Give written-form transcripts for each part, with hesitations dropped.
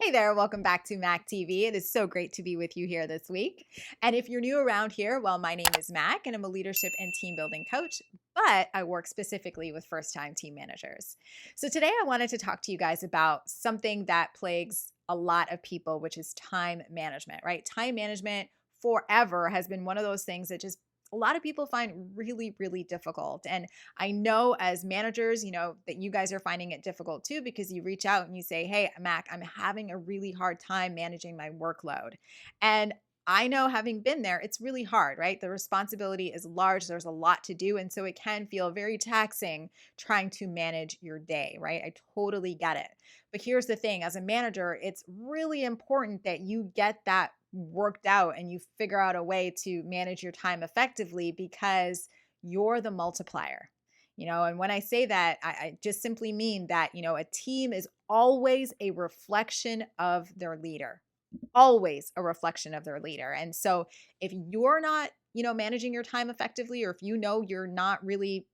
Hey there, welcome back to Mac TV. It is so great to be with you here this week. And if you're new around here, well, my name is Mac and I'm a leadership and team building coach, but I work specifically with first time team managers. So today I wanted to talk to you guys about something that plagues a lot of people, which is time management, right? Time management forever has been one of those things that just a lot of people find really, really difficult. And I know as managers, that you guys are finding it difficult too, because you reach out and you say, "Hey, Mac, I'm having a really hard time managing my workload." And I know, having been there, it's really hard, right? The responsibility is large. There's a lot to do. And so it can feel very taxing trying to manage your day, right? I totally get it. But here's the thing, as a manager, it's really important that you get that worked out and you figure out a way to manage your time effectively because you're the multiplier. And when I say that, I just simply mean that, a team is always a reflection of their leader, always a reflection of their leader. And so if you're not, managing your time effectively, or if you're not really,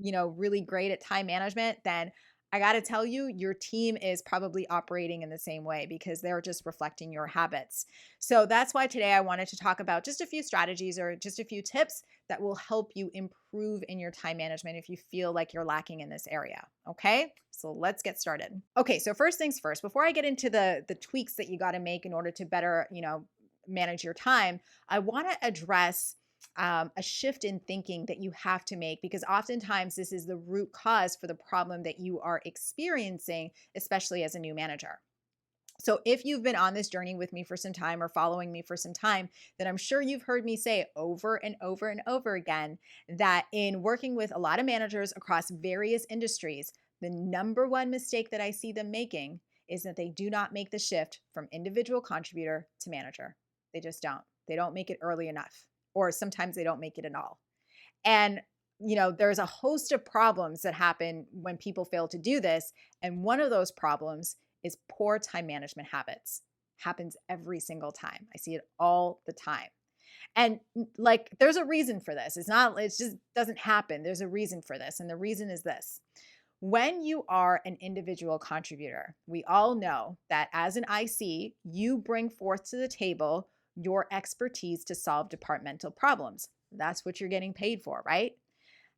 really great at time management, then I got to tell you, your team is probably operating in the same way because they're just reflecting your habits. So that's why today I wanted to talk about just a few strategies or just a few tips that will help you improve in your time management if you feel like you're lacking in this area. Okay, so let's get started. Okay, so first things first, before I get into the tweaks that you got to make in order to better, manage your time, I want to address a shift in thinking that you have to make, because oftentimes this is the root cause for the problem that you are experiencing, especially as a new manager. So if you've been on this journey with me for some time or following me for some time, then I'm sure you've heard me say over and over and over again that in working with a lot of managers across various industries, the number one mistake that I see them making is that they do not make the shift from individual contributor to manager. They just don't. They don't make it early enough, or sometimes they don't make it at all. And there's a host of problems that happen when people fail to do this. And one of those problems is poor time management habits. Happens every single time. I see it all the time. And like, there's a reason for this. It just doesn't happen. There's a reason for this. And the reason is this. When you are an individual contributor, we all know that as an IC, you bring forth to the table your expertise to solve departmental problems. That's what you're getting paid for, right?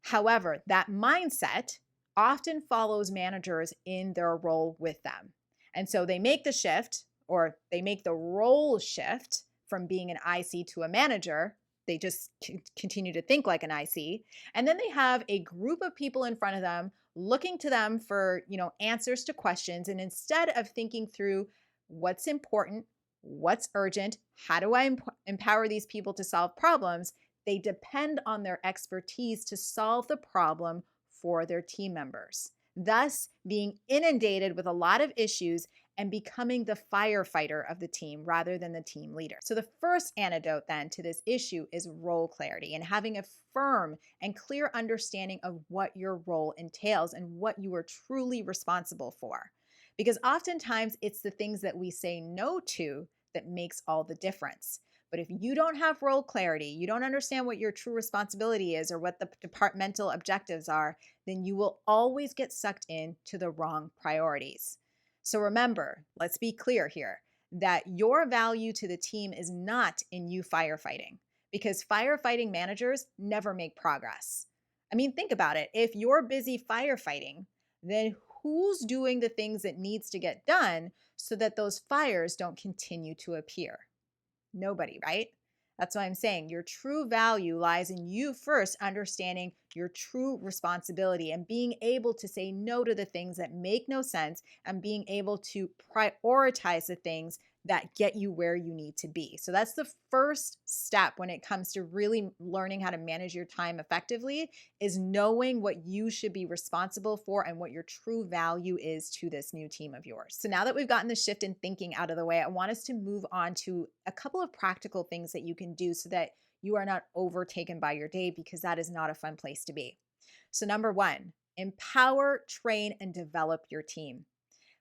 However, that mindset often follows managers in their role with them. And so they make the shift, or they make the role shift from being an IC to a manager. They just continue to think like an IC. And then they have a group of people in front of them looking to them for, answers to questions. And instead of thinking through what's important, what's urgent, how do I empower these people to solve problems, they depend on their expertise to solve the problem for their team members, thus being inundated with a lot of issues and becoming the firefighter of the team rather than the team leader. So the first antidote then to this issue is role clarity and having a firm and clear understanding of what your role entails and what you are truly responsible for. Because oftentimes it's the things that we say no to that makes all the difference. But if you don't have role clarity, you don't understand what your true responsibility is or what the departmental objectives are, then you will always get sucked into the wrong priorities. So remember, let's be clear here, that your value to the team is not in you firefighting, because firefighting managers never make progress. I mean, think about it. If you're busy firefighting, then who's doing the things that needs to get done so that those fires don't continue to appear? Nobody, right? That's why I'm saying your true value lies in you first understanding your true responsibility and being able to say no to the things that make no sense and being able to prioritize the things that get you where you need to be. So that's the first step when it comes to really learning how to manage your time effectively, is knowing what you should be responsible for and what your true value is to this new team of yours. So now that we've gotten the shift in thinking out of the way, I want us to move on to a couple of practical things that you can do so that you are not overtaken by your day, because that is not a fun place to be. So number one, empower, train, and develop your team.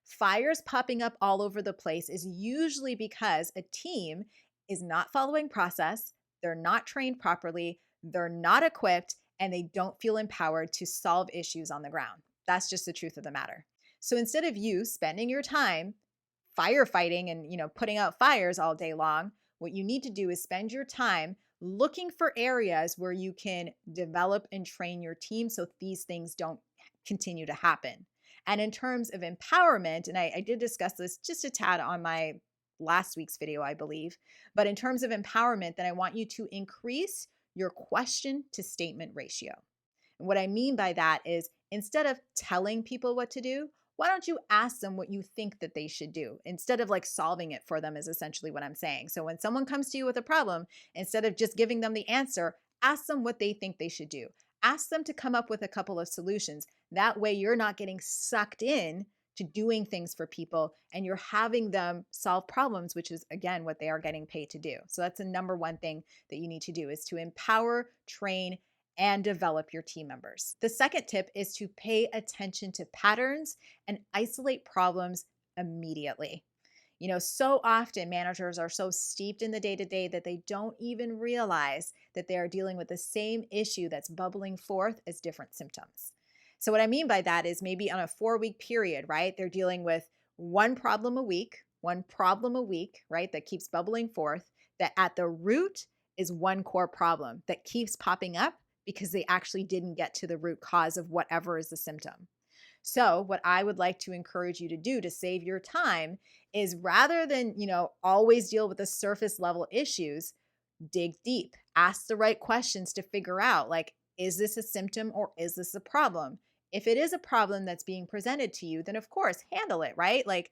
Fires popping up all over the place is usually because a team is not following process, they're not trained properly, they're not equipped, and they don't feel empowered to solve issues on the ground. That's just the truth of the matter. So instead of you spending your time firefighting and, putting out fires all day long. What you need to do is spend your time looking for areas where you can develop and train your team so these things don't continue to happen. And in terms of empowerment, and I did discuss this just a tad on my last week's video, I believe, but in terms of empowerment, then I want you to increase your question to statement ratio. And what I mean by that is instead of telling people what to do, why don't you ask them what you think that they should do instead of like solving it for them is essentially what I'm saying. So when someone comes to you with a problem, instead of just giving them the answer, ask them what they think they should do. Ask them to come up with a couple of solutions. That way you're not getting sucked in to doing things for people and you're having them solve problems, which is again what they are getting paid to do. So that's the number one thing that you need to do is to empower, train, and develop your team members. The second tip is to pay attention to patterns and isolate problems immediately. So often managers are so steeped in the day-to-day that they don't even realize that they are dealing with the same issue that's bubbling forth as different symptoms. So what I mean by that is maybe on a 4-week period, right? They're dealing with one problem a week, right? That keeps bubbling forth, that at the root is one core problem that keeps popping up because they actually didn't get to the root cause of whatever is the symptom. So what I would like to encourage you to do to save your time is rather than, always deal with the surface level issues, dig deep, ask the right questions to figure out, like, is this a symptom or is this a problem? If it is a problem that's being presented to you, then of course, handle it, right? Like,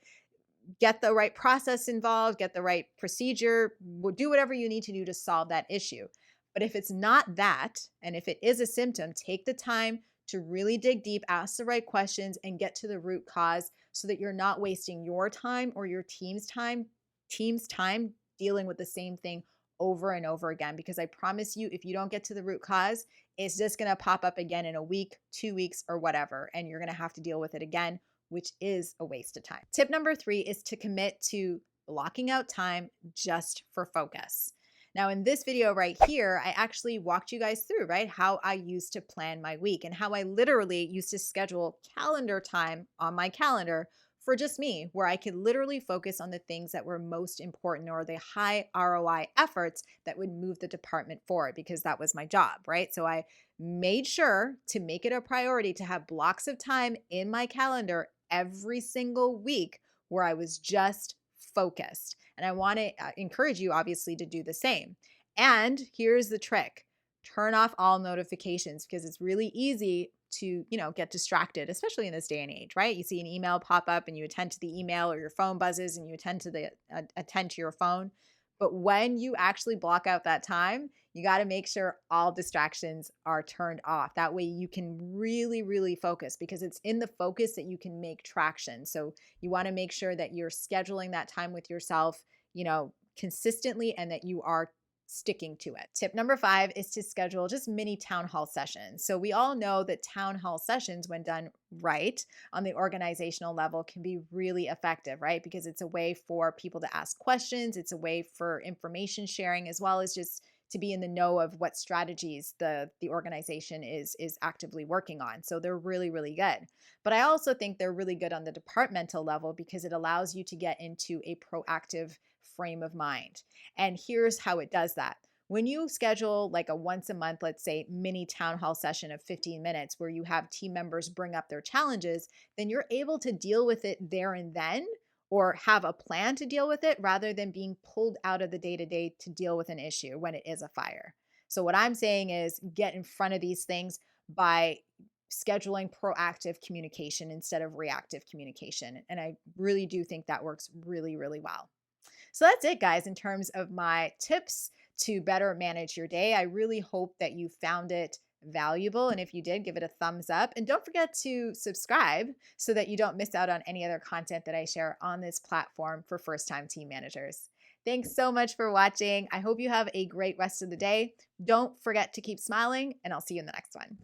get the right process involved, get the right procedure, do whatever you need to do to solve that issue. But if it's not that, and if it is a symptom, take the time to really dig deep, ask the right questions, and get to the root cause so that you're not wasting your time or your team's time dealing with the same thing over and over again. Because I promise you, if you don't get to the root cause, it's just going to pop up again in a week, 2 weeks, or whatever, and you're going to have to deal with it again, which is a waste of time. Tip number 3 is to commit to blocking out time just for focus. Now, in this video right here, I actually walked you guys through, right, how I used to plan my week and how I literally used to schedule calendar time on my calendar for just me, where I could literally focus on the things that were most important or the high ROI efforts that would move the department forward, because that was my job, right? So I made sure to make it a priority to have blocks of time in my calendar every single week where I was just focused. And I want to encourage you, obviously, to do the same. And here's the trick. Turn off all notifications, because it's really easy to, get distracted, especially in this day and age, right? You see an email pop up and you attend to the email, or your phone buzzes and you attend to your phone. But when you actually block out that time, you got to make sure all distractions are turned off. That way you can really, really focus, because it's in the focus that you can make traction. So you want to make sure that you're scheduling that time with yourself, consistently, and that you are sticking to it. Tip number 5 is to schedule just mini town hall sessions. So we all know that town hall sessions, when done right on the organizational level, can be really effective, right? Because it's a way for people to ask questions. It's a way for information sharing, as well as just to be in the know of what strategies the organization is actively working on. So they're really, really good. But I also think they're really good on the departmental level, because it allows you to get into a proactive frame of mind. And here's how it does that. When you schedule like a once a month, let's say, mini town hall session of 15 minutes where you have team members bring up their challenges, then you're able to deal with it there and then, or have a plan to deal with it, rather than being pulled out of the day-to-day to deal with an issue when it is a fire. So what I'm saying is get in front of these things by scheduling proactive communication instead of reactive communication. And I really do think that works really, really well. So that's it, guys, in terms of my tips to better manage your day. I really hope that you found it valuable. And if you did, give it a thumbs up. And don't forget to subscribe so that you don't miss out on any other content that I share on this platform for first-time team managers. Thanks so much for watching. I hope you have a great rest of the day. Don't forget to keep smiling, and I'll see you in the next one.